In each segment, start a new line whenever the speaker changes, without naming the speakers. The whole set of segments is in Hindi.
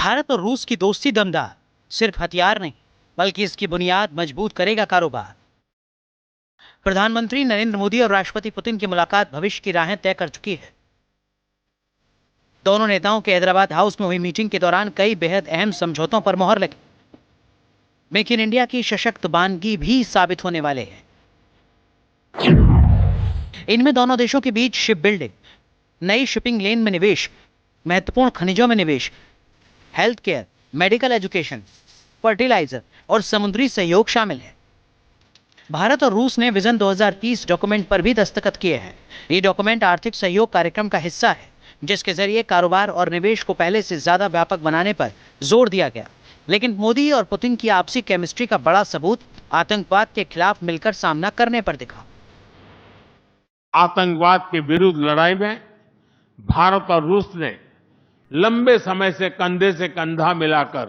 भारत और रूस की दोस्ती दमदार, सिर्फ हथियार नहीं बल्कि इसकी बुनियाद मजबूत करेगा कारोबार। प्रधानमंत्री नरेंद्र मोदी और राष्ट्रपति पुतिन की मुलाकात भविष्य की राहें तय कर चुकी है। दोनों नेताओं के हैदराबाद हाउस में हुई मीटिंग के दौरान कई बेहद अहम समझौतों पर मोहर लगी। मेक इन इंडिया की सशक्त बानगी भी साबित होने वाले हैं। इनमें दोनों देशों के बीच शिप बिल्डिंग, नई शिपिंग लेन में निवेश, महत्वपूर्ण खनिजों में निवेश, health care, medical education, fertiliser और समुद्री सहयोग शामिल है। भारत और रूस ने विजन 2030 डॉक्यूमेंट पर भी दस्तखत किए हैं। ये डॉक्यूमेंट आर्थिक सहयोग कार्यक्रम का हिस्सा है, जिसके जरिए कारोबार और निवेश को पहले से ज्यादा व्यापक बनाने पर जोर दिया गया। लेकिन मोदी और पुतिन की आपसी केमिस्ट्री का बड़ा सबूत आतंकवाद के खिलाफ मिलकर सामना करने पर दिखा।
आतंकवाद के विरुद्ध लड़ाई में भारत और रूस ने लंबे समय से कंधे से कंधा मिलाकर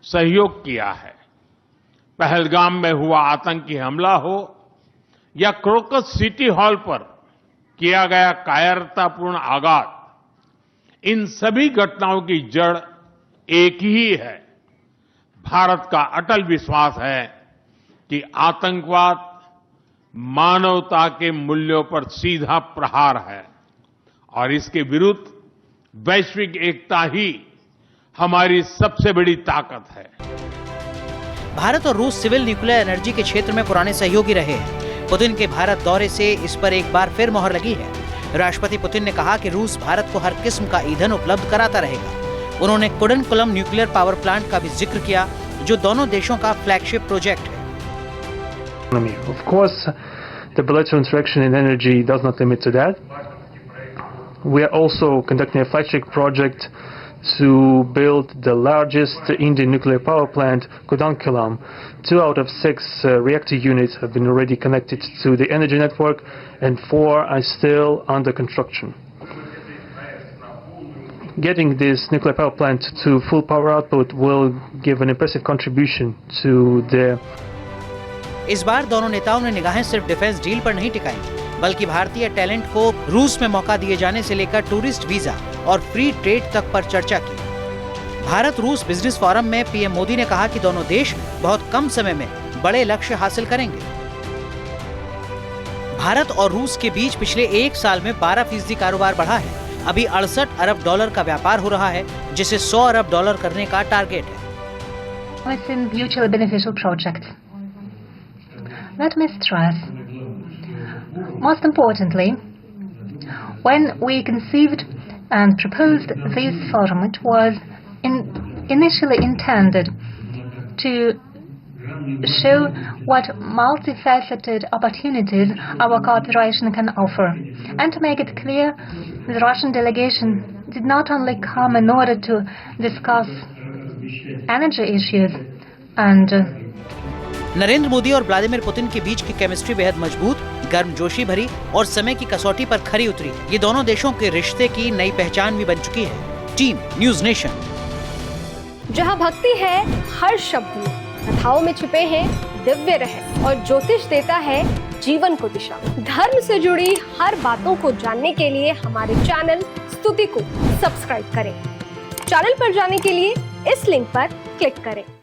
सहयोग किया है। पहलगाम में हुआ आतंकी हमला हो या क्रोकस सिटी हॉल पर किया गया कायरतापूर्ण आघात, इन सभी घटनाओं की जड़ एक ही है। भारत का अटल विश्वास है कि आतंकवाद मानवता के मूल्यों पर सीधा प्रहार है और इसके विरुद्ध वैश्विक एकता ही हमारी सबसे बड़ी ताकत है।
भारत और रूस सिविल न्यूक्लियर एनर्जी के क्षेत्र में पुराने सहयोगी रहे हैं। पुतिन के भारत दौरे से इस पर एक बार फिर मोहर लगी है। राष्ट्रपति पुतिन ने कहा कि रूस भारत को हर किस्म का ईंधन उपलब्ध कराता रहेगा। उन्होंने कुडनकुलम न्यूक्लियर पावर प्लांट का भी जिक्र किया, जो दोनों देशों का फ्लैगशिप प्रोजेक्ट है।
Of course, the bilateral interaction in energy does not limit to that. We are also conducting a flagship project to build the largest Indian nuclear power plant, Kudankulam. 2 out of 6 reactor units have been already connected to the energy network, and 4 are still under construction. Getting this nuclear power plant to full power output will give an impressive contribution to the
इस बार दोनों नेताओं ने निगाहें सिर्फ डिफेंस डील पर नहीं टिकाई, बल्कि भारतीय टैलेंट को रूस में मौका दिए जाने से लेकर टूरिस्ट वीजा और फ्री ट्रेड तक पर चर्चा की। भारत रूस बिजनेस फोरम में पीएम मोदी ने कहा कि दोनों देश बहुत कम समय में बड़े लक्ष्य हासिल करेंगे। भारत और रूस के बीच पिछले 1 साल में 12% कारोबार बढ़ा है। अभी $68 अरब का व्यापार हो रहा है, जिसे $100 अरब करने का टारगेट है।
Within mutually beneficial projects. Let me stress, most importantly, when we conceived and proposed this forum, it was initially intended to show what multifaceted opportunities our cooperation can offer, and to make it clear the Russian delegation did not only come in order to discuss energy issues and
Narendra Modi और व्लादिमीर पुतिन के बीच की केमिस्ट्री बेहद मजबूत, गर्मजोशी भरी और समय की कसौटी पर खरी उतरी। ये दोनों देशों के रिश्ते की नई पहचान भी बन चुकी है। Team news nation.
जहां भक्ति है हर शब्द में, कथाओं में छुपे हैं दिव्य रहस्य और ज्योतिष देता है जीवन को दिशा। धर्म से जुड़ी हर बातों को जानने के लिए हमारे चैनल स्तुति को सब्सक्राइब करें। चैनल पर जाने के लिए इस लिंक पर क्लिक करें।